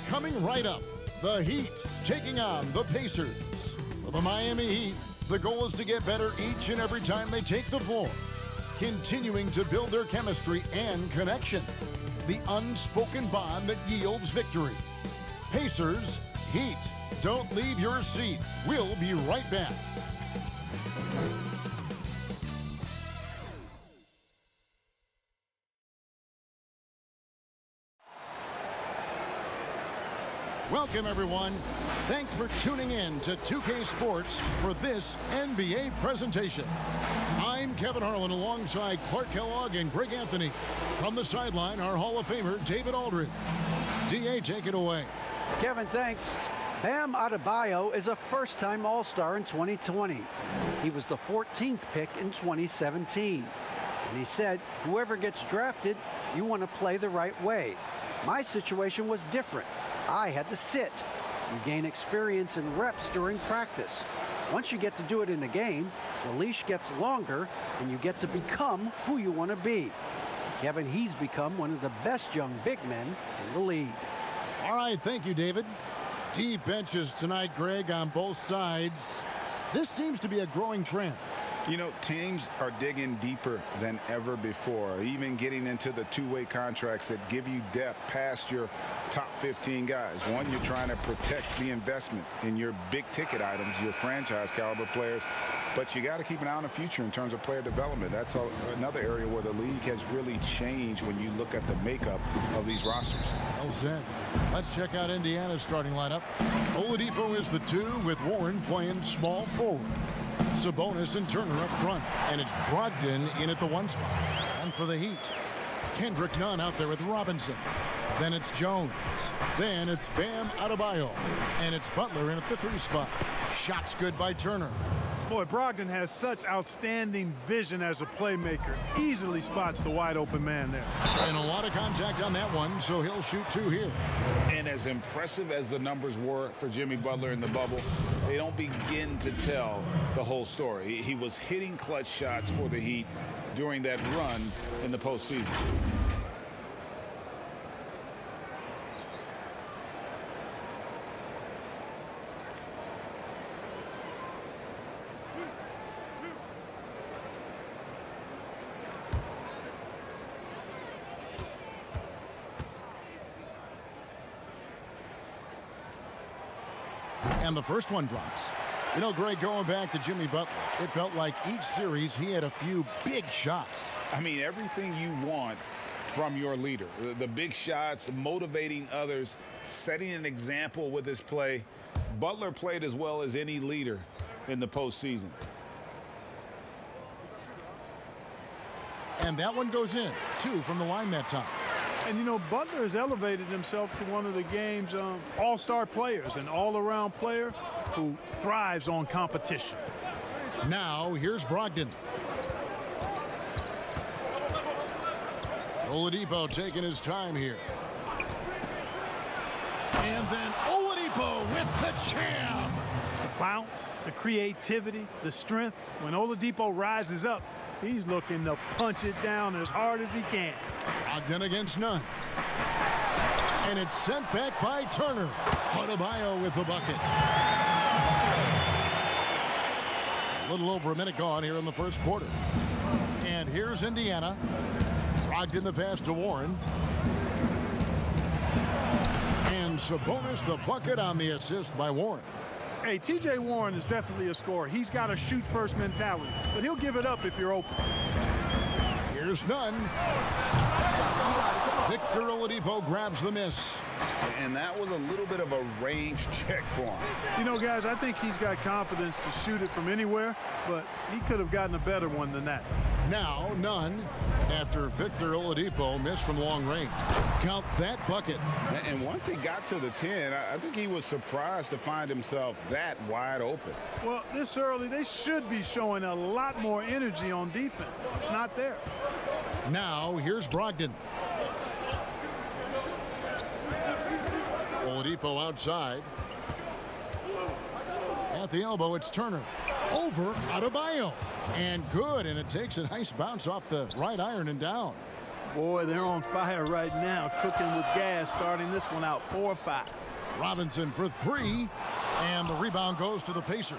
Coming right up, the Heat taking on the Pacers. For the Miami Heat, the goal is to get better each and every time they take the floor, continuing to build their chemistry and connection, the unspoken bond that yields victory. Pacers, Heat, don't leave your seat. We'll be right back. Welcome, everyone. Thanks for tuning in to 2K Sports for this NBA presentation. I'm Kevin Harlan alongside Clark Kellogg and Greg Anthony. From the sideline, our Hall of Famer, David Aldridge. DA, take it away. Kevin, thanks. Bam Adebayo is a first-time All-Star in 2020. He was the 14th pick in 2017. And he said, whoever gets drafted, you want to play the right way. My situation was different. I had to sit. You gain experience and reps during practice. Once you get to do it in the game, the leash gets longer and you get to become who you want to be. Kevin, he's become one of the best young big men in the league. All right, thank you, David. Deep benches tonight, Greg, on both sides. This seems to be a growing trend. You know, teams are digging deeper than ever before, even getting into the two-way contracts that give you depth past your top 15 guys. One, you're trying to protect the investment in your big-ticket items, your franchise-caliber players, but you got to keep an eye on the future in terms of player development. That's another area where the league has really changed when you look at the makeup of these rosters. Well said. Let's check out Indiana's starting lineup. Oladipo is the 2 with Warren playing small forward. Sabonis and Turner up front, and it's Brogdon in at the 1 spot. And for the Heat, Kendrick Nunn out there with Robinson. Then it's Jones. Then it's Bam Adebayo. And it's Butler in at the 3 spot. Shots good by Turner. Boy, Brogdon has such outstanding vision as a playmaker. Easily spots the wide open man there. And a lot of contact on that one, so he'll shoot 2 here. And as impressive as the numbers were for Jimmy Butler in the bubble, they don't begin to tell the whole story. He was hitting clutch shots for the Heat during that run in the postseason. And the first one drops. You know, Greg, going back to Jimmy Butler, it felt like each series he had a few big shots. I mean, everything you want from your leader. The big shots, motivating others, setting an example with his play. Butler played as well as any leader in the postseason. And that one goes in. 2 from the line that time. And, you know, Butler has elevated himself to one of the game's all-star players, an all-around player who thrives on competition. Now, here's Brogdon. Oladipo taking his time here. And then Oladipo with the jam. The bounce, the creativity, the strength. When Oladipo rises up, he's looking to punch it down as hard as he can. Brogdon against Nunn. And it's sent back by Turner. Adebayo with the bucket. A little over a minute gone here in the first quarter. And here's Indiana. Brogdon the pass to Warren. And Sabonis the bucket on the assist by Warren. Hey, T.J. Warren is definitely a scorer. He's got a shoot-first mentality, but he'll give it up if you're open. Here's Nunn. Victor Oladipo grabs the miss. And that was a little bit of a range check for him. You know, guys, I think he's got confidence to shoot it from anywhere, but he could have gotten a better one than that. Now, Nunn, after Victor Oladipo missed from long range. Count that bucket. And once he got to the 10, I think he was surprised to find himself that wide open. Well, this early, they should be showing a lot more energy on defense. It's not there. Now, here's Brogdon. Oladipo outside. At the elbow, it's Turner. Over Adebayo. And good, and it takes a nice bounce off the right iron and down. Boy, they're on fire right now, cooking with gas, starting this one out 4-5. Robinson for three, and the rebound goes to the Pacers.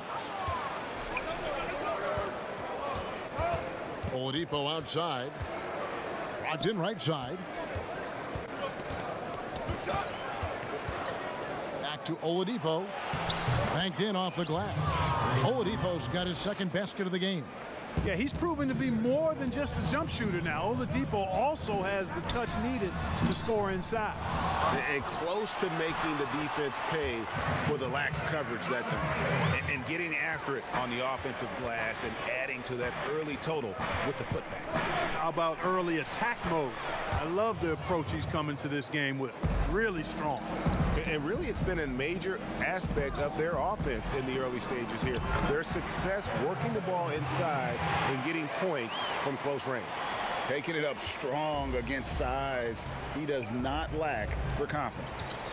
Oladipo outside. Brogdon right side. Back to Oladipo. Banked in off the glass. Oladipo's got his second basket of the game. Yeah, he's proven to be more than just a jump shooter now. Oladipo also has the touch needed to score inside. And close to making the defense pay for the lax coverage that time. And getting after it on the offensive glass and adding to that early total with the putback. How about early attack mode? I love the approach he's coming to this game with. Really strong. And really, it's been a major aspect of their offense in the early stages here. Their success working the ball inside and getting points from close range. Taking it up strong against size. He does not lack for confidence.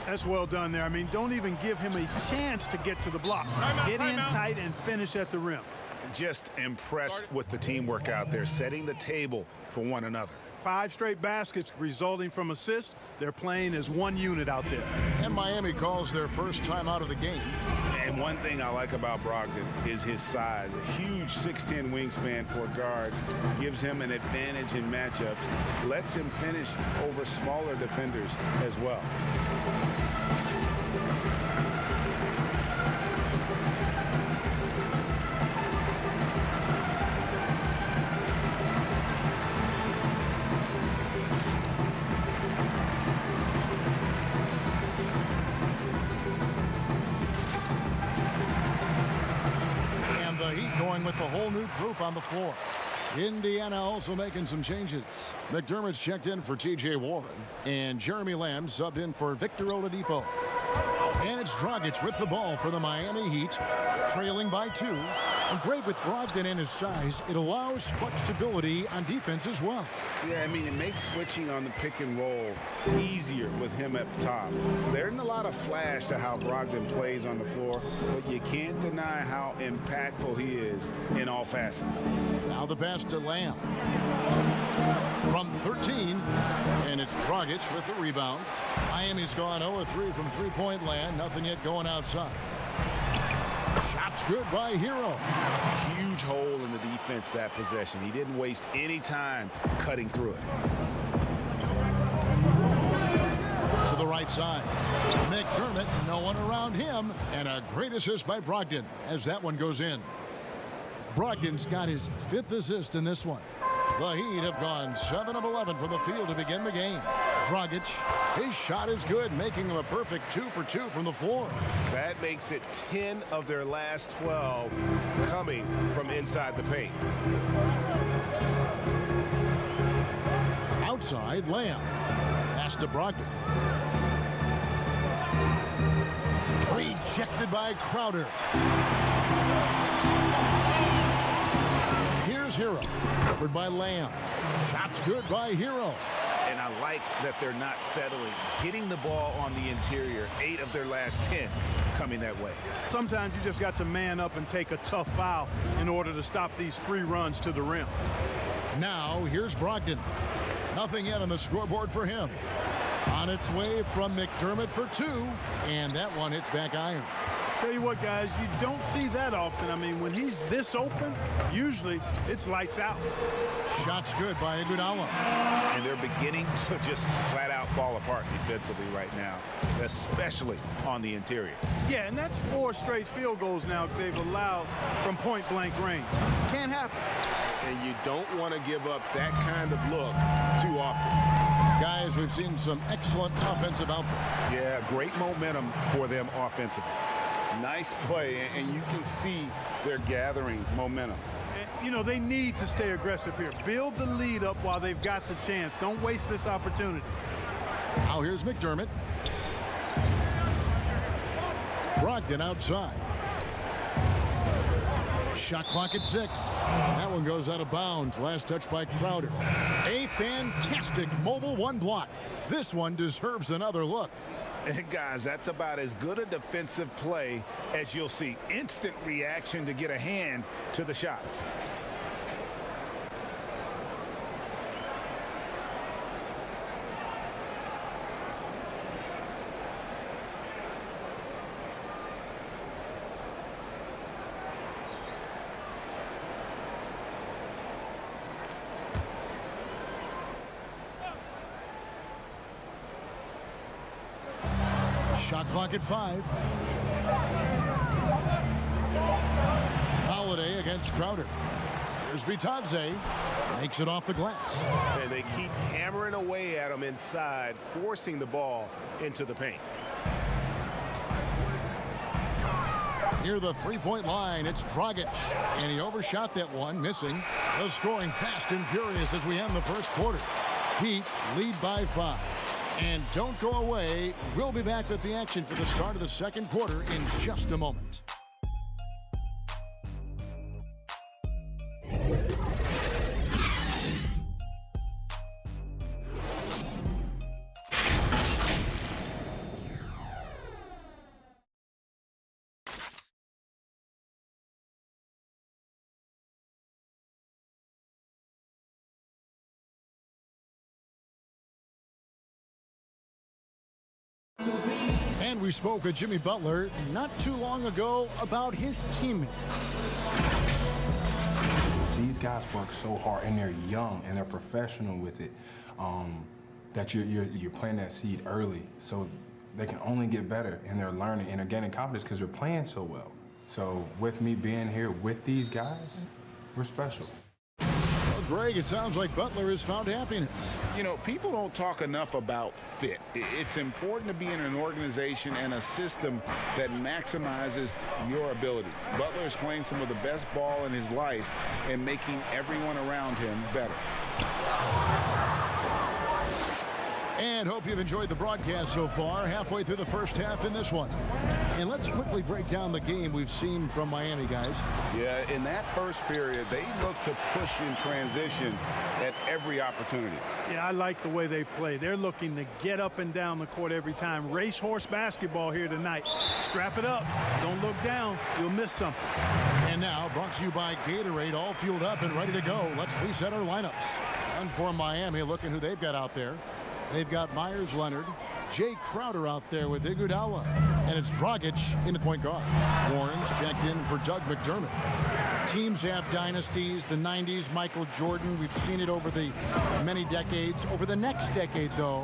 That's well done there. I mean, don't even give him a chance to get to the block. Get in tight and finish at the rim. Just impressed with the teamwork out there, setting the table for one another. 5 straight baskets resulting from assists. They're playing as one unit out there. And Miami calls their first time out of the game. And one thing I like about Brogdon is his size. A huge 6'10" wingspan for a guard gives him an advantage in matchups, lets him finish over smaller defenders as well. With the whole new group on the floor. Indiana also making some changes. McDermott's checked in for T.J. Warren, and Jeremy Lamb subbed in for Victor Oladipo. And it's Dragic with the ball for the Miami Heat, trailing by 2. And great with Brogdon and his size, it allows flexibility on defense as well. Yeah, I mean, it makes switching on the pick and roll easier with him at the top. There isn't a lot of flash to how Brogdon plays on the floor, but you can't deny how impactful he is in all facets. Now the pass to Lamb. From 13, and it's Dragic with the rebound. Miami's gone 0-3 from three-point land. Nothing yet going outside. Shots good by Hero. Huge hole in the defense that possession. He didn't waste any time cutting through it. To the right side. McDermott, no one around him, and a great assist by Brogdon as that one goes in. Brogdon's got his 5th assist in this one. The Heat have gone 7 of 11 from the field to begin the game. Dragic, his shot is good, making him a perfect 2 for 2 from the floor. That makes it 10 of their last 12 coming from inside the paint. Outside, Lamb. Pass to Brogdon. Rejected by Crowder. Here's Hero. Covered by Lamb. Shots good by Hero. And I like that they're not settling. Hitting the ball on the interior, 8 of their last 10 coming that way. Sometimes you just got to man up and take a tough foul in order to stop these free runs to the rim. Now here's Brogdon. Nothing yet on the scoreboard for him. On its way from McDermott for 2, and that one hits back iron. Tell you what, guys, you don't see that often. I mean, when he's this open, usually it's lights out. Shots good by Iguodala. And they're beginning to just flat out fall apart defensively right now, especially on the interior. Yeah, and that's 4 straight field goals now they've allowed from point-blank range. Can't happen. And you don't want to give up that kind of look too often. Guys, we've seen some excellent offensive output. Yeah, great momentum for them offensively. Nice play, and you can see they're gathering momentum. And, you know, they need to stay aggressive here. Build the lead up while they've got the chance. Don't waste this opportunity. Now here's McDermott. Brogdon outside. Shot clock at 6. That one goes out of bounds. Last touch by Crowder. A fantastic mobile 1 block. This one deserves another look. And guys, that's about as good a defensive play as you'll see. Instant reaction to get a hand to the shot. Shot clock at 5. Holiday against Crowder. Here's Bitadze. Makes it off the glass. And they keep hammering away at him inside, forcing the ball into the paint. Near the three-point line, it's Dragic. And he overshot that one, missing. The scoring fast and furious as we end the first quarter. Heat lead by 5. And don't go away. We'll be back with the action for the start of the second quarter in just a moment. And we spoke with Jimmy Butler not too long ago about his teammates. These guys work so hard, and they're young, and they're professional with it, that you're planting that seed early, so they can only get better, and they're learning, and they're gaining confidence because they're playing so well. So with me being here with these guys, we're special. Well, Greg, it sounds like Butler has found happiness. You know, people don't talk enough about fit. It's important to be in an organization and a system that maximizes your abilities. Butler is playing some of the best ball in his life and making everyone around him better. And hope you've enjoyed the broadcast so far, halfway through the first half in this one. And let's quickly break down the game we've seen from Miami, guys. Yeah, in that first period, they looked to push in transition at every opportunity. Yeah, I like the way they play. They're looking to get up and down the court every time. Racehorse basketball here tonight. Strap it up. Don't look down. You'll miss something. And now, brought to you by Gatorade, all fueled up and ready to go. Let's reset our lineups. And for Miami, looking who they've got out there. They've got Myers Leonard, Jay Crowder out there with Iguodala, and it's Dragic in the point guard. Warren's checked in for Doug McDermott. Teams have dynasties, the 90s, Michael Jordan. We've seen it over the many decades. Over the next decade, though,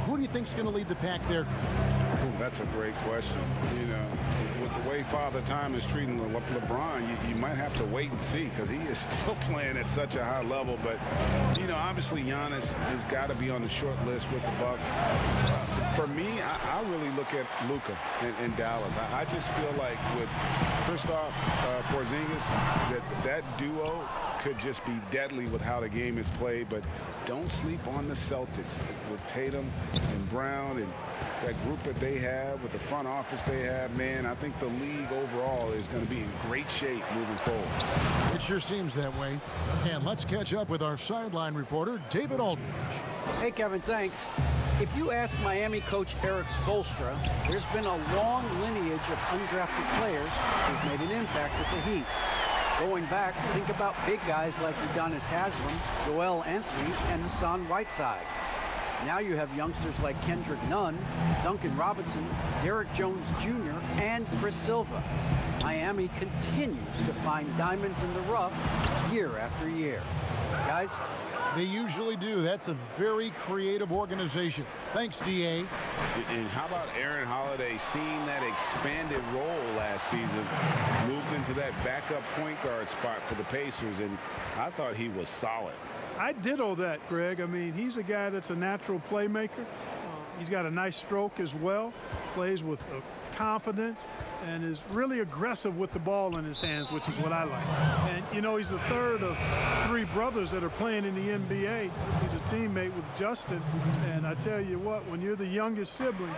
who do you think's going to lead the pack there? Ooh, that's a great question. You know, with the way Father Time is treating LeBron, you might have to wait and see because he is still playing at such a high level. But, you know, obviously Giannis has got to be on the short list with the Bucks. For me, I really look at Luka in Dallas. I just feel like with Kristaps Porzingis, that duo could just be deadly with how the game is played. But don't sleep on the Celtics with Tatum and Brown and that group that they have with the front office they have. Man, I think the league overall is going to be in great shape moving forward. It sure seems that way. And let's catch up with our sideline reporter, David Aldridge. Hey, Kevin, thanks. If you ask Miami coach Eric Spoelstra, there's been a long lineage of undrafted players who've made an impact with the Heat. Going back, think about big guys like Udonis Haslem, Joel Anthony, and Hassan Whiteside. Now you have youngsters like Kendrick Nunn, Duncan Robinson, Derrick Jones Jr., and Chris Silva. Miami continues to find diamonds in the rough year after year. Guys? They usually do. That's a very creative organization. Thanks, DA. And how about Aaron Holiday seeing that expanded role last season, moved into that backup point guard spot for the Pacers, and I thought he was solid. I ditto that, Greg. I mean, he's a guy that's a natural playmaker. He's got a nice stroke as well, plays with confidence, and is really aggressive with the ball in his hands, which is what I like. And, you know, he's the third of 3 brothers that are playing in the NBA. He's a teammate with Justin, and I tell you what, when you're the youngest sibling,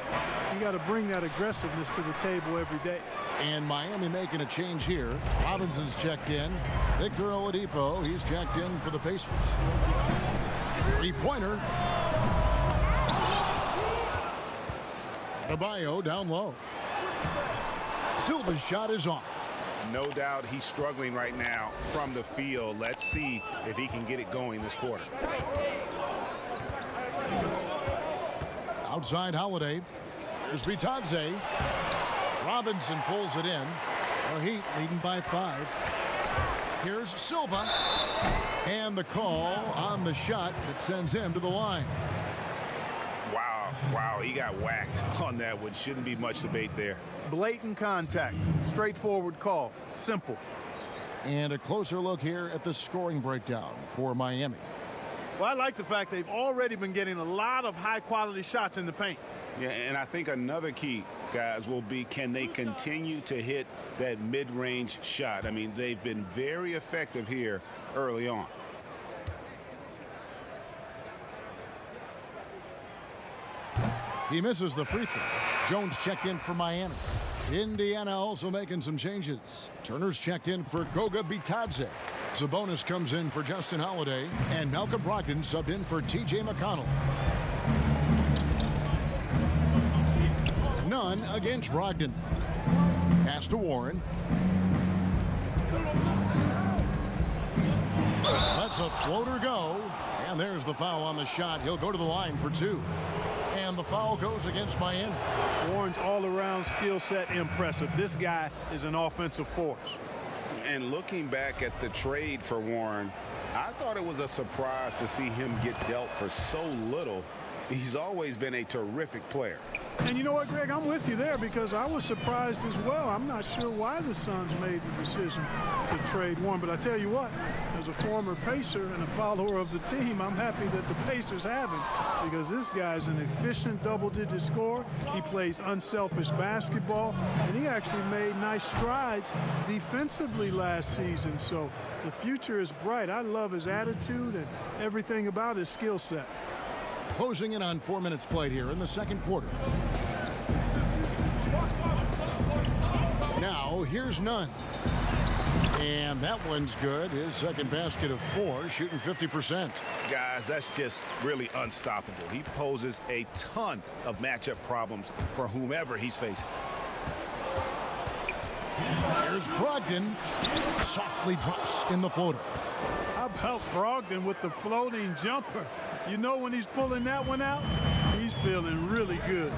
you got to bring that aggressiveness to the table every day. And Miami making a change here. Robinson's checked in. Victor Oladipo, he's checked in for the Pacers. Three-pointer. Adebayo down low. Silva's shot is off. No doubt he's struggling right now from the field. Let's see if he can get it going this quarter. Outside Holiday. Here's Bitadze. Robinson pulls it in. The Heat leading by 5. Here's Silva. And the call on the shot that sends him to the line. Wow, Wow, he got whacked on that one. Shouldn't be much debate there. Blatant contact. Straightforward call. Simple. And a closer look here at the scoring breakdown for Miami. Well, I like the fact they've already been getting a lot of high-quality shots in the paint. Yeah, and I think another key, guys, will be can they continue to hit that mid-range shot? I mean, they've been very effective here early on. He misses the free throw. Jones checked in for Miami. Indiana also making some changes. Turner's checked in for Goga Bitadze. Sabonis comes in for Justin Holiday. And Malcolm Brogdon subbed in for T.J. McConnell. None against Brogdon. Pass to Warren. Lets a floater go. And there's the foul on the shot. He'll go to the line for two. And the foul goes against Miami. Warren's all-around skill set impressive. This guy is an offensive force. And looking back at the trade for Warren, I thought it was a surprise to see him get dealt for so little. He's always been a terrific player. And you know what, Greg? I'm with you there because I was surprised as well. I'm not sure why the Suns made the decision to trade Warren, but I tell you what, as a former Pacer and a follower of the team, I'm happy that the Pacers have him because this guy's an efficient double-digit scorer. He plays unselfish basketball, and he actually made nice strides defensively last season. So the future is bright. I love his attitude and everything about his skill set. Closing in on 4 minutes played here in the second quarter. Now, here's Nunn. And that one's good. His second basket of 4, shooting 50%. Guys, that's just really unstoppable. He poses a ton of matchup problems for whomever he's facing. Here's Brogdon. Softly drops in the floater. How about Brogdon with the floating jumper? You know when he's pulling that one out, he's feeling really good.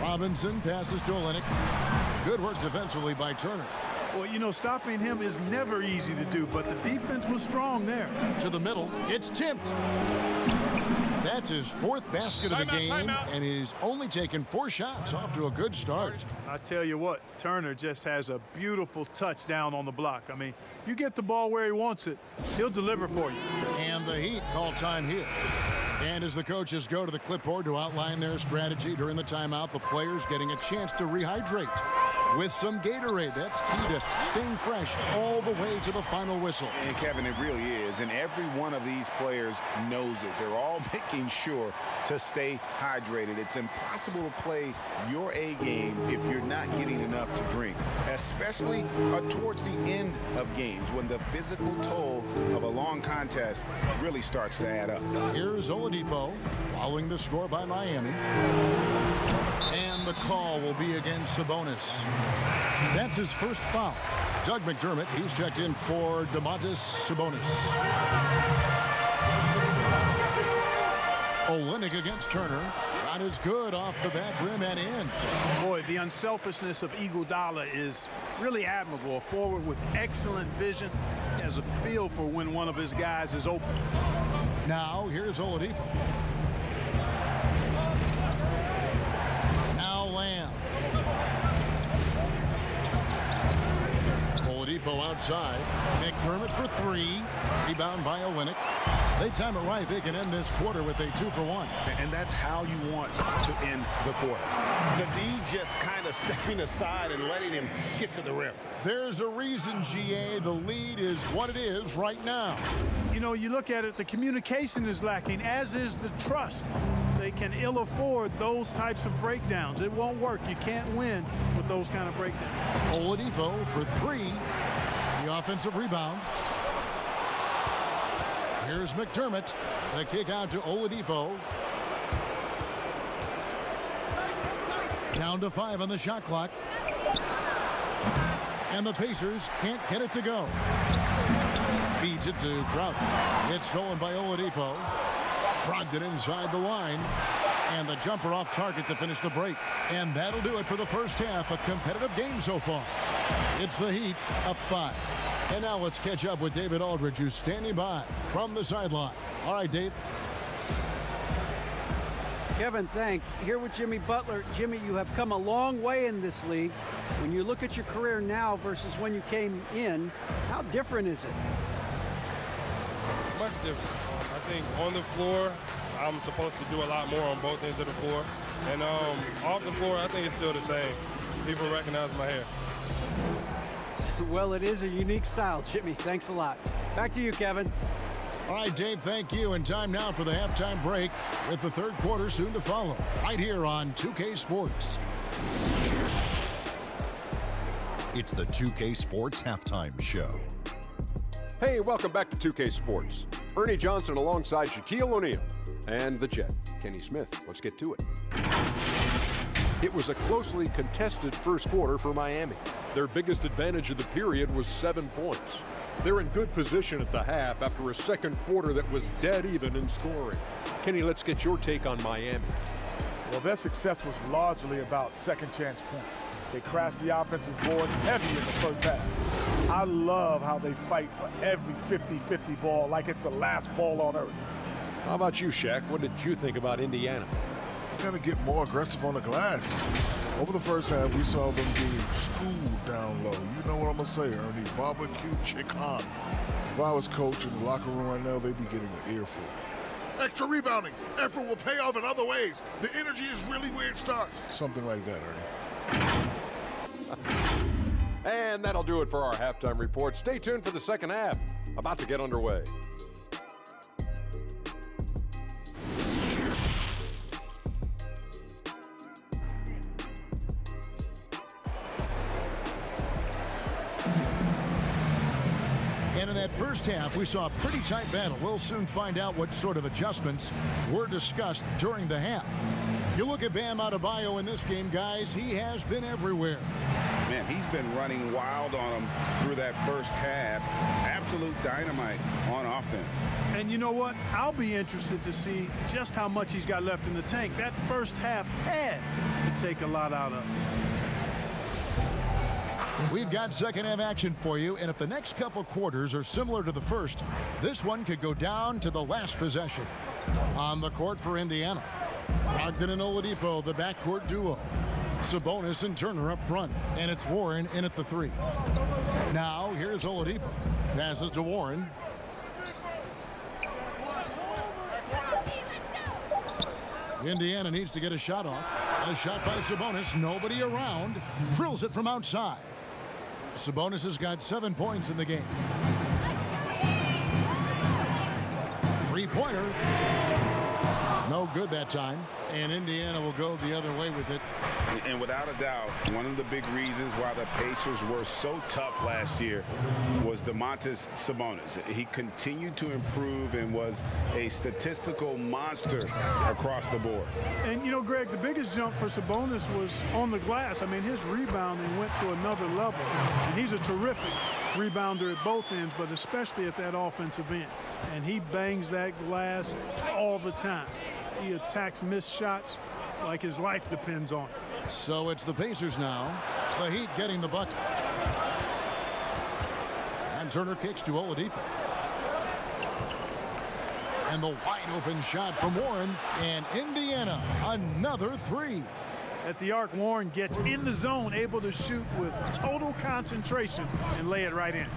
Robinson passes to Olynyk. Good work defensively by Turner. Well, you know, stopping him is never easy to do, but the defense was strong there. To the middle, it's tipped. That's his 4th basket of the game, and he's only taken 4 shots off to a good start. I tell you what, Turner just has a beautiful touchdown on the block. I mean, if you get the ball where he wants it, he'll deliver for you. And the Heat call time here. And as the coaches go to the clipboard to outline their strategy during the timeout, the players getting a chance to rehydrate with some Gatorade. That's key to staying fresh all the way to the final whistle. And Kevin, it really is. And every one of these players knows it. They're all making sure to stay hydrated. It's impossible to play your A game if you're not getting enough to drink, especially towards the end of games when the physical toll of a long contest really starts to add up. Here's Oladipo following the score by Miami. And the call will be against Sabonis. That's his first foul. Doug McDermott, he's checked in for Domantas Sabonis. Olynyk against Turner. Shot is good off the back rim and in. Boy, the unselfishness of Iguodala is really admirable. A forward with excellent vision. He has a feel for when one of his guys is open. Now, here's Oladipo. Now Lamb. Oladipo outside. McDermott for 3. Rebound by Olynyk. They time it right. They can end this quarter with a 2-for-1. And that's how you want to end the quarter. The D just kind of stepping aside and letting him get to the rim. There's a reason, GA. The lead is what it is right now. You know, you look at it, the communication is lacking, as is the trust. They can ill afford those types of breakdowns. It won't work. You can't win with those kind of breakdowns. Oladipo for 3. The offensive rebound. Here's McDermott. The kick out to Oladipo. Down to 5 on the shot clock. And the Pacers can't get it to go. Feeds it to Crowder. It's stolen by Oladipo. Brogdon inside the line. And the jumper off target to finish the break. And that'll do it for the first half. A competitive game so far. It's the Heat up 5. And now let's catch up with David Aldridge, who's standing by from the sideline. All right, Dave. Kevin, thanks. Here with Jimmy Butler. Jimmy, you have come a long way in this league. When you look at your career now versus when you came in, how different is it? Much different. I think on the floor, I'm supposed to do a lot more on both ends of the floor. And off the floor, I think it's still the same. People recognize my hair. Well, it is a unique style, Jimmy. Thanks a lot. Back to you, Kevin. All right, Dave, thank you. And time now for the halftime break with the third quarter soon to follow. Right here on 2K Sports. It's the 2K Sports Halftime Show. Hey, welcome back to 2K Sports. Ernie Johnson alongside Shaquille O'Neal and the Jet, Kenny Smith. Let's get to it. It was a closely contested first quarter for Miami. Their biggest advantage of the period was 7 points. They're in good position at the half after a second quarter that was dead even in scoring. Kenny, let's get your take on Miami. Well, their success was largely about second chance points. They crashed the offensive boards heavy in the first half. I love how they fight for every 50-50 ball like it's the last ball on earth. How about you, Shaq? What did you think about Indiana? You got to get more aggressive on the glass. Over the first half, we saw them being schooled down low. You know what I'm going to say, Ernie. Barbecue chicken. If I was coach in the locker room right now, they'd be getting an earful. Extra rebounding. Effort will pay off in other ways. The energy is really where it starts. Something like that, Ernie. And that'll do it for our halftime report. Stay tuned for the second half. About to get underway. And in that first half, we saw a pretty tight battle. We'll soon find out what sort of adjustments were discussed during the half. You look at Bam Adebayo in this game, guys, he has been everywhere. Man, he's been running wild on him through that first half. Absolute dynamite on offense. And you know what? I'll be interested to see just how much he's got left in the tank. That first half had to take a lot out of him. We've got second half action for you, and if the next couple quarters are similar to the first, this one could go down to the last possession. On the court for Indiana, Brogdon and Oladipo, the backcourt duo. Sabonis and Turner up front, and it's Warren in at the three. Now, here's Oladipo. Passes to Warren. Indiana needs to get a shot off. A shot by Sabonis, nobody around. Drills it from outside. Sabonis has got 7 points in the game. Three-pointer. No good that time. And Indiana will go the other way with it. And without a doubt, one of the big reasons why the Pacers were so tough last year was Domantas Sabonis. He continued to improve and was a statistical monster across the board. And, you know, Greg, the biggest jump for Sabonis was on the glass. I mean, his rebounding went to another level. And he's a terrific rebounder at both ends, but especially at that offensive end. And he bangs that glass all the time. He attacks missed shots like his life depends on it. So it's the Pacers now. The Heat getting the bucket. And Turner kicks to Oladipo. And the wide open shot from Warren. And Indiana, another three. At the arc, Warren gets in the zone, able to shoot with total concentration and lay it right in.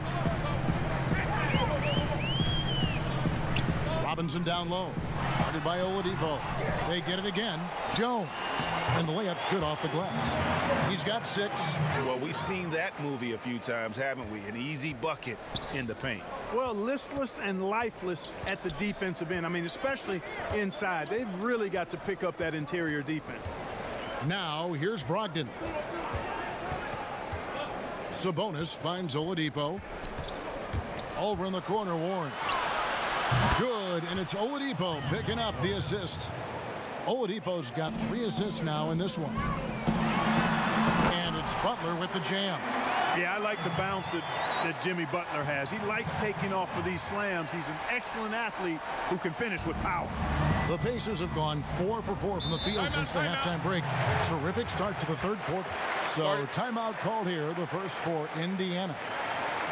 Robinson down low. Guarded by Oladipo. They get it again. Jones. And the layup's good off the glass. He's got 6. Well, we've seen that movie a few times, haven't we? An easy bucket in the paint. Well, listless and lifeless at the defensive end. I mean, especially inside. They've really got to pick up that interior defense. Now, here's Brogdon. Sabonis finds Oladipo. Over in the corner, Warren. Good, and it's Oladipo picking up the assist. Oladipo's got 3 assists now in this one. And it's Butler with the jam. Yeah, I like the bounce that Jimmy Butler has. He likes taking off for these slams. He's an excellent athlete who can finish with power. The Pacers have gone 4 for 4 from the field since the halftime break. Terrific start to the third quarter. So timeout called here, the first for Indiana.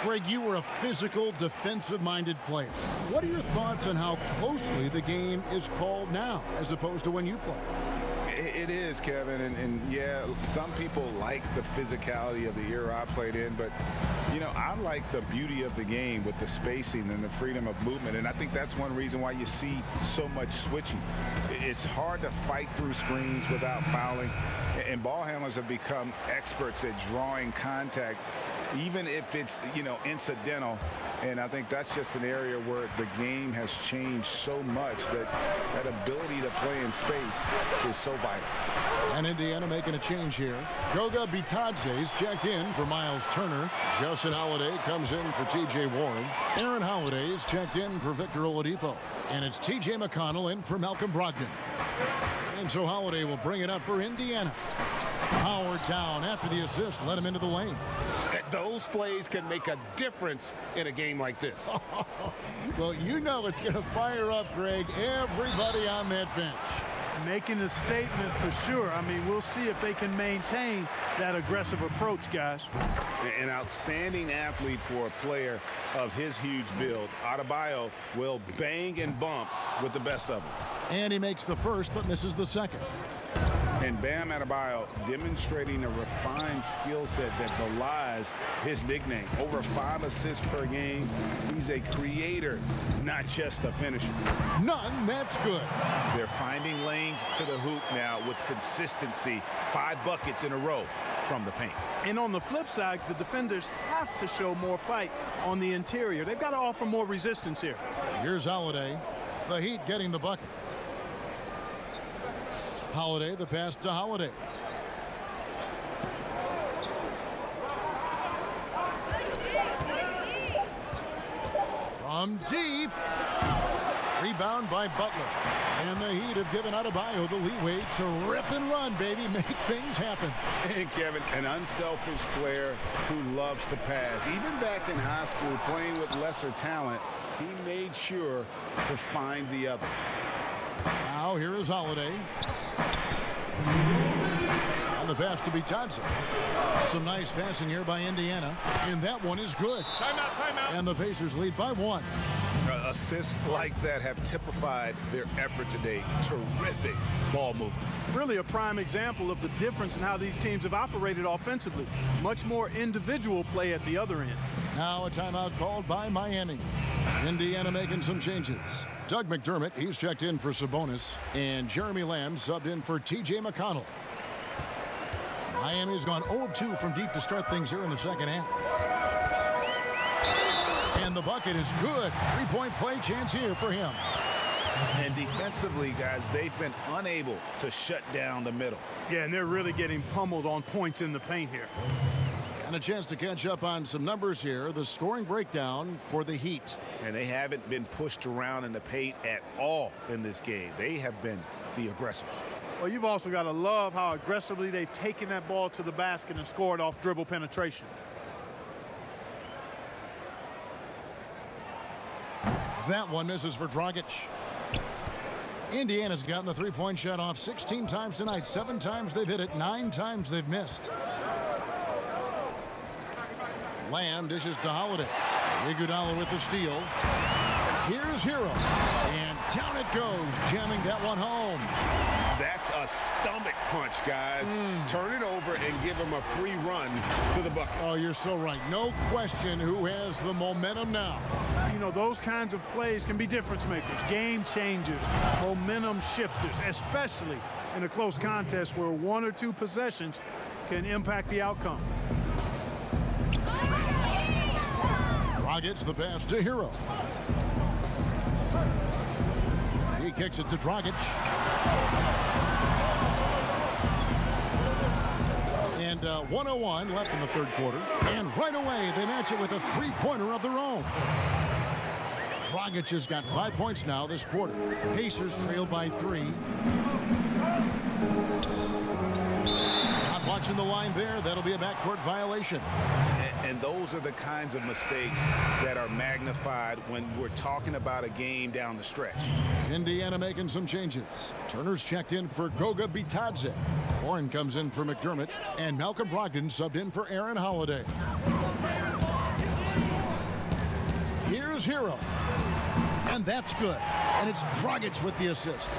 Greg, you were a physical, defensive-minded player. What are your thoughts on how closely the game is called now as opposed to when you played? It is, Kevin, and yeah, some people like the physicality of the era I played in, but, you know, I like the beauty of the game with the spacing and the freedom of movement, and I think that's one reason why you see so much switching. It's hard to fight through screens without fouling, and ball handlers have become experts at drawing contact, even if it's, you know, incidental. And I think that's just an area where the game has changed so much that that ability to play in space is so vital. And Indiana making a change here. Goga Bitadze's checked in for Miles Turner. Justin Holiday comes in for T.J. Warren. Aaron Holiday is checked in for Victor Oladipo. And it's T.J. McConnell in for Malcolm Brogdon. And so Holiday will bring it up for Indiana. Howard down after the assist, let him into the lane. Those plays can make a difference in a game like this. Well, you know it's going to fire up, Greg, everybody on that bench. Making a statement for sure. I mean, we'll see if they can maintain that aggressive approach, guys. An outstanding athlete for a player of his huge build. Adebayo will bang and bump with the best of them. And he makes the first but misses the second. And Bam Adebayo demonstrating a refined skill set that belies his nickname. Over 5 assists per game. He's a creator, not just a finisher. None, that's good. They're finding lanes to the hoop now with consistency. 5 buckets in a row from the paint. And on the flip side, the defenders have to show more fight on the interior. They've got to offer more resistance here. Here's Holiday. The Heat getting the bucket. Holiday, the pass to Holiday. From deep. Rebound by Butler. And the Heat have given Adebayo the leeway to rip and run, baby. Make things happen. And Kevin, an unselfish player who loves to pass. Even back in high school, playing with lesser talent, he made sure to find the others. Now here is Holiday. And the pass to Bitadze. Some nice passing here by Indiana. And that one is good. Timeout, timeout. And the Pacers lead by 1. Assists like that have typified their effort today. Terrific ball movement. Really a prime example of the difference in how these teams have operated offensively. Much more individual play at the other end. Now a timeout called by Miami. Indiana making some changes. Doug McDermott, he's checked in for Sabonis. And Jeremy Lamb subbed in for T.J. McConnell. Miami's gone 0 of 2 from deep to start things here in the second half. And the bucket is good. 3-point play chance here for him. And defensively, guys, they've been unable to shut down the middle. Yeah, and they're really getting pummeled on points in the paint here. And a chance to catch up on some numbers here. The scoring breakdown for the Heat. And they haven't been pushed around in the paint at all in this game. They have been the aggressors. Well, you've also got to love how aggressively they've taken that ball to the basket and scored off dribble penetration. That one misses for Dragic. Indiana's gotten the 3-point shot off 16 times tonight. 7 times they've hit it. 9 times they've missed. Lamb dishes to Holiday. Iguodala with the steal. Here's Hero. And down it goes, jamming that one home. That's a stomach punch, guys. Turn it over and give him a free run to the bucket. Oh, you're so right. No question who has the momentum now. You know, those kinds of plays can be difference makers, game changers, momentum shifters, especially in a close contest where 1 or 2 possessions can impact the outcome. Dragic the pass to Hero. He kicks it to Dragic. And 1:01 left in the third quarter. And right away, they match it with a 3-pointer of their own. Dragic has got 5 points now this quarter. Pacers trail by 3. Not watching the line there. That'll be a backcourt violation. And those are the kinds of mistakes that are magnified when we're talking about a game down the stretch. Indiana making some changes. Turner's checked in for Goga Bitadze. Warren comes in for McDermott. And Malcolm Brogdon subbed in for Aaron Holiday. Here's Hero. And that's good. And it's Dragic with the assist.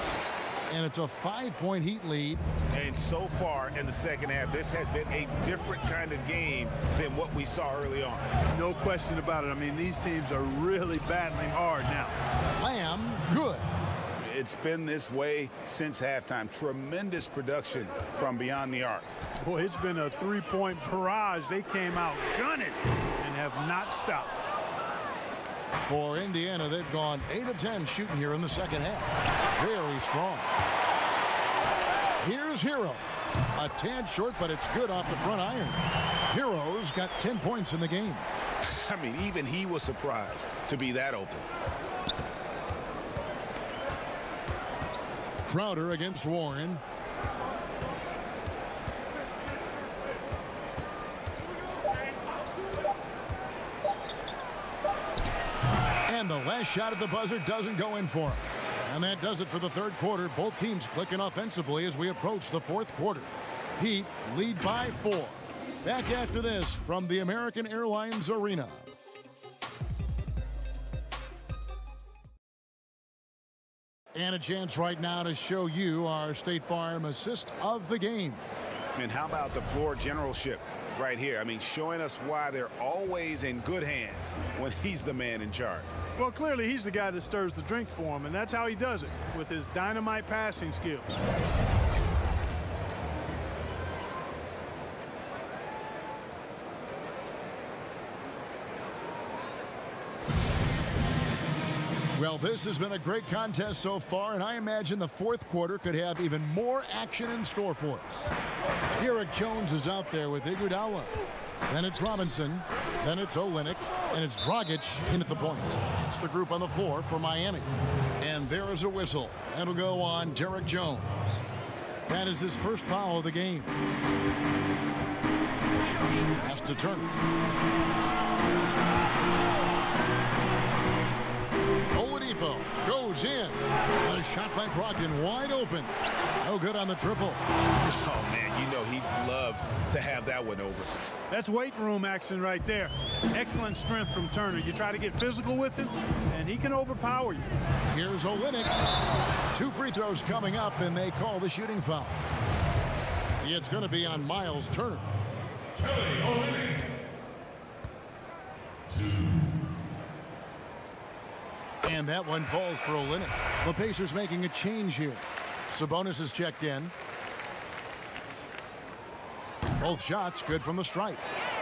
And it's a 5-point Heat lead. And so far in the second half, this has been a different kind of game than what we saw early on. No question about it. I mean, these teams are really battling hard now. Lamb, good. It's been this way since halftime. Tremendous production from beyond the arc. Boy, it's been a three-point barrage. They came out gunning and have not stopped. For Indiana, they've gone 8 of 10 shooting here in the second half. Very strong. Here's Hero. A tad short, but it's good off the front iron. Hero's got 10 points in the game. I mean, even he was surprised to be that open. Crowder against Warren. And the last shot at the buzzer doesn't go in for him. And that does it for the third quarter. Both teams clicking offensively as we approach the fourth quarter. Heat lead by 4. Back after this from the American Airlines Arena. And a chance right now to show you our State Farm assist of the game. And how about the floor generalship right here? I mean, showing us why they're always in good hands when he's the man in charge. Well, clearly he's the guy that stirs the drink for him, and that's how he does it, with his dynamite passing skills. Well, this has been a great contest so far, and I imagine the fourth quarter could have even more action in store for us. Derek Jones is out there with Iguodala. Then it's Robinson. Then it's Olynyk. And it's Dragic in at the point. It's the group on the floor for Miami. And there is a whistle. That'll go on Derek Jones. That is his first foul of the game. Has to turn it. Oladipo goes in. A shot by Brogdon wide open. No good on the triple. Oh, man, you know he'd love to have that one over. That's weight room action right there. Excellent strength from Turner. You try to get physical with him, and he can overpower you. Here's Olynyk. 2 free throws coming up, and they call the shooting foul. It's going to be on Miles Turner. Olynyk. 2. And that one falls for Olynyk. The Pacers making a change here. Sabonis is checked in. Both shots good from the stripe.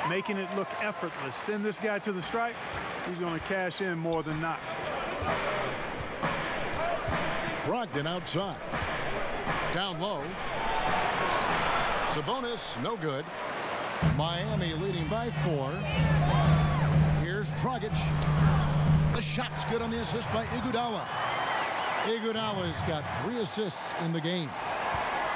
Making it look effortless. Send this guy to the stripe. He's going to cash in more than not. Brogdon outside. Down low. Sabonis, no good. Miami leading by 4. Here's Dragic. The shot's good on the assist by Iguodala. Iguodala's got 3 assists in the game.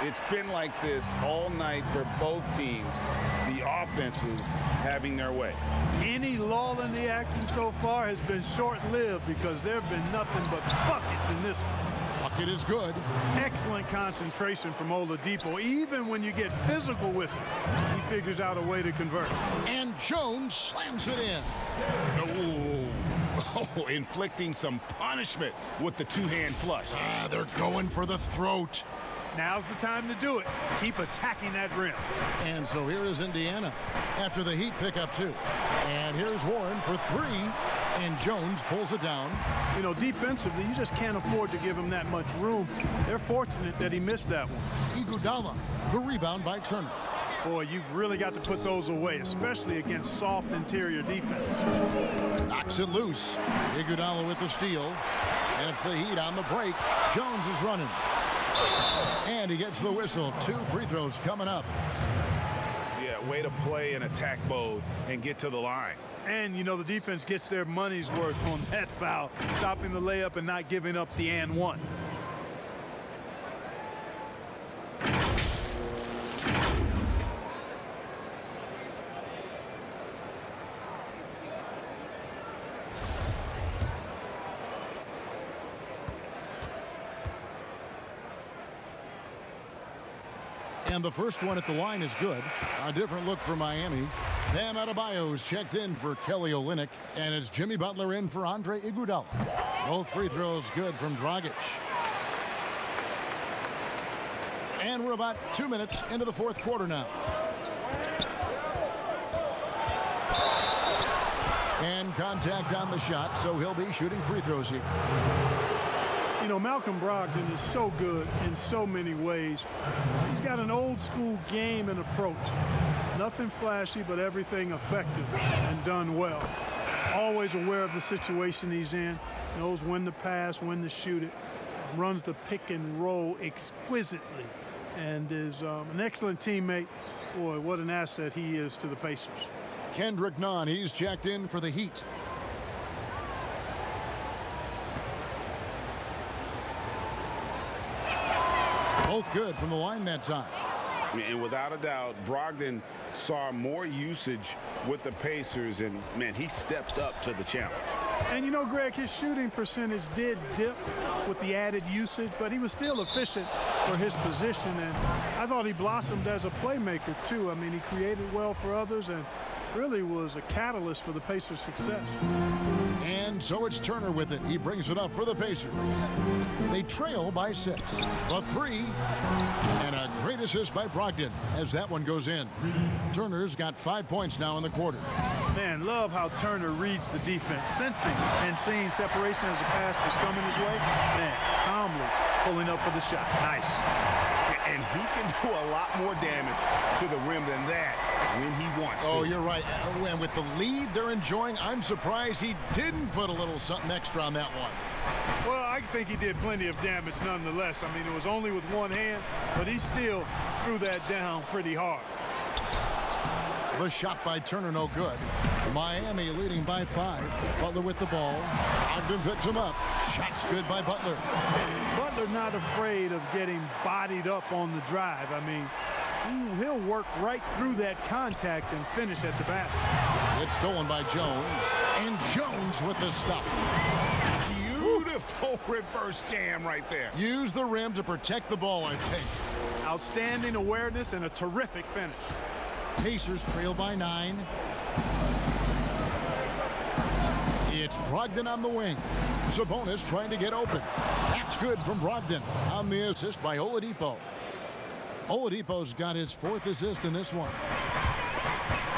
It's been like this all night for both teams. The offenses having their way. Any lull in the action so far has been short-lived because there have been nothing but buckets in this one. Bucket is good. Excellent concentration from Oladipo. Even when you get physical with him, he figures out a way to convert. And Jones slams it in. Oh, inflicting some punishment with the two-hand flush. They're going for the throat. Now's the time to do it. Keep attacking that rim. And so here is Indiana after the Heat pick up 2. And here's Warren for 3. And Jones pulls it down. You know, defensively, you just can't afford to give him that much room. They're fortunate that he missed that one. Iguodala, the rebound by Turner. Boy, you've really got to put those away, especially against soft interior defense. Knocks it loose. Iguodala with the steal. And it's the Heat on the break. Jones is running. And he gets the whistle. 2 free throws coming up. Yeah, way to play in attack mode and get to the line. And, you know, the defense gets their money's worth on that foul, stopping the layup and not giving up the and one. And the first one at the line is good. A different look for Miami. Bam Adebayo's checked in for Kelly Olynyk, and it's Jimmy Butler in for Andre Iguodala. Both free throws good from Dragic. And we're about 2 minutes into the fourth quarter now. And contact on the shot, so he'll be shooting free throws here. You know, Malcolm Brogdon is so good in so many ways. He's got an old school game and approach. Nothing flashy, but everything effective and done well. Always aware of the situation he's in. Knows when to pass, when to shoot it. Runs the pick and roll exquisitely. And is an excellent teammate. Boy, what an asset he is to the Pacers. Kendrick Nunn, he's checked in for the Heat. Both good from the line that time. And without a doubt, Brogdon saw more usage with the Pacers, and, man, he stepped up to the challenge. And, you know, Greg, his shooting percentage did dip with the added usage, but he was still efficient for his position. And I thought he blossomed as a playmaker, too. I mean, he created well for others and really was a catalyst for the Pacers' success. And so it's Turner with it. He brings it up for the Pacers. They trail by 6. A 3 and a great assist by Brogdon as that one goes in. Turner's got 5 points now in the quarter. Man, love how Turner reads the defense, sensing and seeing separation as the pass was coming his way. Man, calmly pulling up for the shot. Nice. And he can do a lot more damage to the rim than that when he wants to. Oh, you're right. And with the lead they're enjoying, I'm surprised he didn't put a little something extra on that one. Well, I think he did plenty of damage nonetheless. I mean, it was only with one hand, but he still threw that down pretty hard. The shot by Turner, no good. Miami leading by 5. Butler with the ball. Ogden picks him up. Shot's good by Butler. Butler not afraid of getting bodied up on the drive. I mean, he'll work right through that contact and finish at the basket. It's stolen by Jones. And Jones with the stuff. Beautiful reverse jam right there. Use the rim to protect the ball, I think. Outstanding awareness and a terrific finish. Pacers trail by 9. It's Brogdon on the wing. Sabonis trying to get open. That's good from Brogdon on the assist by Oladipo. Oladipo's got his 4th assist in this one.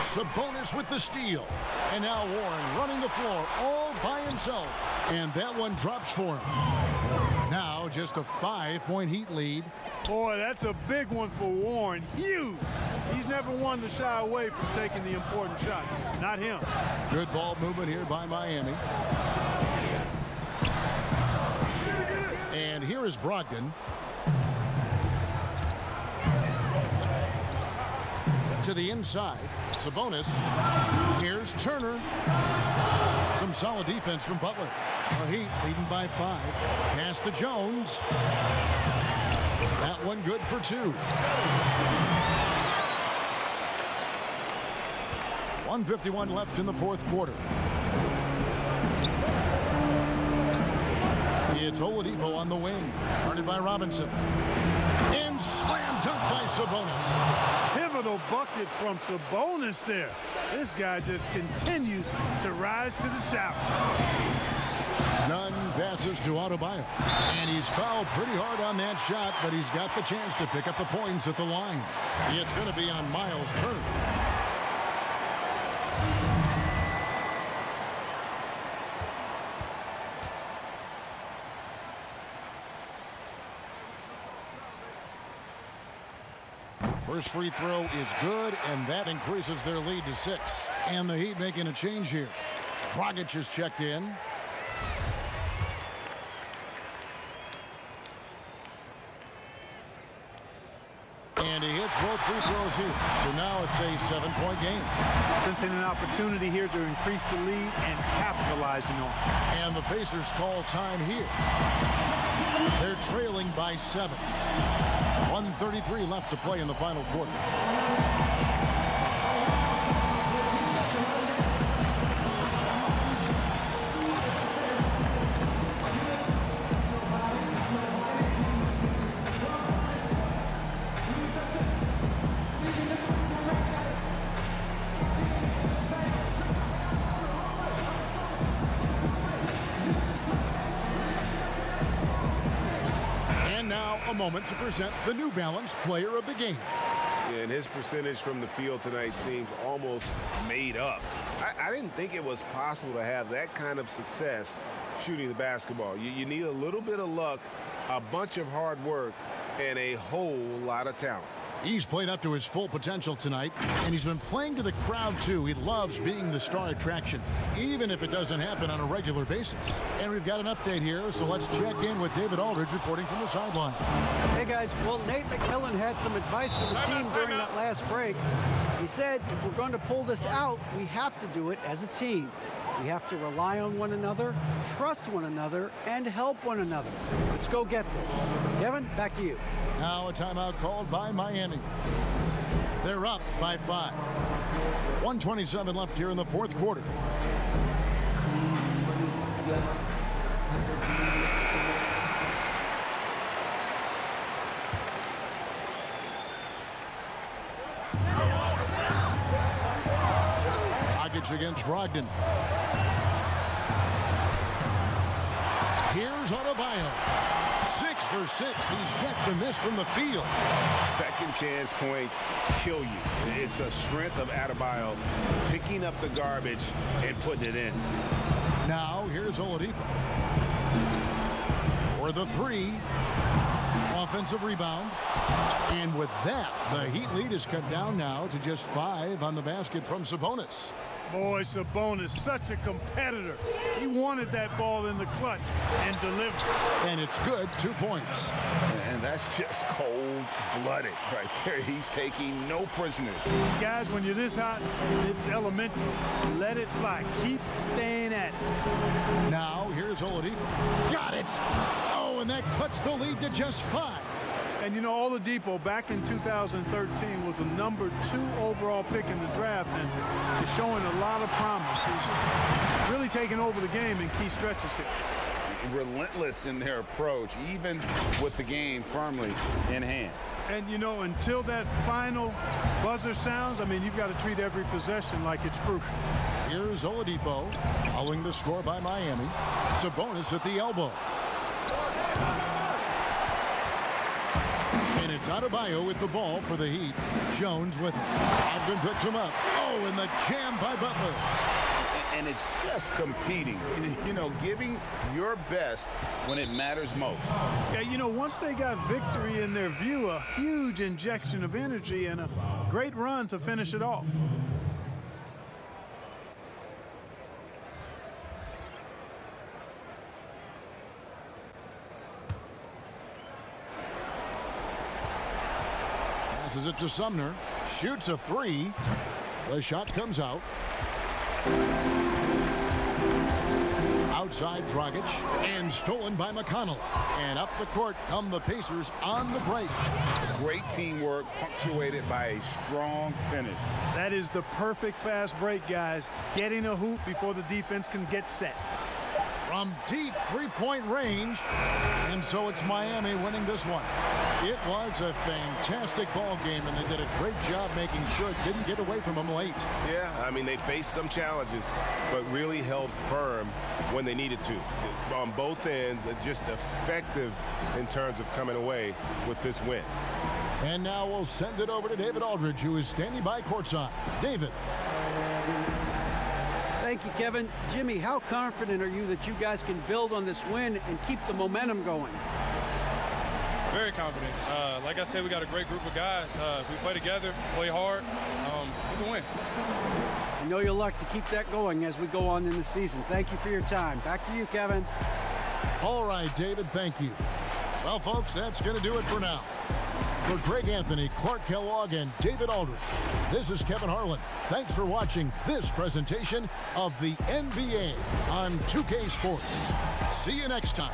Sabonis with the steal. And now Warren running the floor all by himself. And that one drops for him. Now just a 5-point Heat lead. Boy, that's a big one for Warren. Huge. He's never one to shy away from taking the important shots. Not him. Good ball movement here by Miami. And here is Brogdon. To the inside. Sabonis. Here's Turner. Some solid defense from Butler. The Heat leading by 5. Pass to Jones. That one good for 2. 1:51 left in the fourth quarter. It's Oladipo on the wing. Guarded by Robinson. And slam dunk by Sabonis. Pivotal bucket from Sabonis there. This guy just continues to rise to the challenge. Nunn passes to Adebayo. And he's fouled pretty hard on that shot, but he's got the chance to pick up the points at the line. It's going to be on Miles Turner. First free throw is good, and that increases their lead to 6. And the Heat making a change here. Dragic is checked in. And he hits both free throws here. So now it's a 7-point game. Sensing an opportunity here to increase the lead and capitalizing on it. And the Pacers call time here. They're trailing by 7. 1:33 left to play in the final quarter. moment to present the New Balance Player of the Game. And his percentage from the field tonight seems almost made up. I didn't think it was possible to have that kind of success shooting the basketball. You need a little bit of luck, a bunch of hard work, and a whole lot of talent. He's played up to his full potential tonight, and he's been playing to the crowd, too. He loves being the star attraction, even if it doesn't happen on a regular basis. And we've got an update here, so let's check in with David Aldridge reporting from the sideline. Hey, guys. Well, Nate McMillan had some advice for the team during that last break. He said, if we're going to pull this out, we have to do it as a team. We have to rely on one another, trust one another, and help one another. Let's go get this. Kevin, back to you. Now a timeout called by Miami. They're up by 5. 1:27 left here in the fourth quarter. Against Brogdon. Here's Adebayo. 6 for 6. He's yet to miss from the field. Second chance points kill you. It's a strength of Adebayo picking up the garbage and putting it in. Now here's Oladipo. For the 3. Offensive rebound. And with that, the Heat lead has cut down now to just 5 on the basket from Sabonis. Boy, Sabonis, such a competitor. He wanted that ball in the clutch and delivered. And it's good, 2 points. And that's just cold-blooded right there. He's taking no prisoners. Guys, when you're this hot, it's elementary. Let it fly. Keep staying at it. Now, here's Oladipo. Got it! Oh, and that cuts the lead to just 5. And, you know, Oladipo back in 2013 was the number 2 overall pick in the draft and is showing a lot of promise. He's really taking over the game in key stretches here. Relentless in their approach, even with the game firmly in hand. And, you know, until that final buzzer sounds, I mean, you've got to treat every possession like it's crucial. Here's Oladipo, following the score by Miami. Sabonis at the elbow. And it's Adebayo with the ball for the Heat. Jones with it. Brogdon picks him up. Oh, and the jam by Butler. And it's just competing, you know, giving your best when it matters most. Yeah, you know, once they got victory in their view, a huge injection of energy and a great run to finish it off. Passes it to Sumner. Shoots a 3. The shot comes out. Outside Dragic, and stolen by McConnell. And up the court come the Pacers on the break. Great teamwork punctuated by a strong finish. That is the perfect fast break, guys. Getting a hoop before the defense can get set. From deep three-point range, and so it's Miami winning this one. It was a fantastic ball game, and they did a great job making sure it didn't get away from them late. Yeah, I mean, they faced some challenges, but really held firm when they needed to. On both ends, just effective in terms of coming away with this win. And now we'll send it over to David Aldridge, who is standing by courtside. David. Thank you, Kevin. Jimmy, how confident are you that you guys can build on this win and keep the momentum going? Very confident. Like I said, we got a great group of guys. If we play together, play hard, we can win. I know you'll like to keep that going as we go on in the season. Thank you for your time. Back to you, Kevin. All right, David, thank you. Well, folks, that's going to do it for now. For Greg Anthony, Clark Kellogg, and David Aldridge, this is Kevin Harlan. Thanks for watching this presentation of the NBA on 2K Sports. See you next time.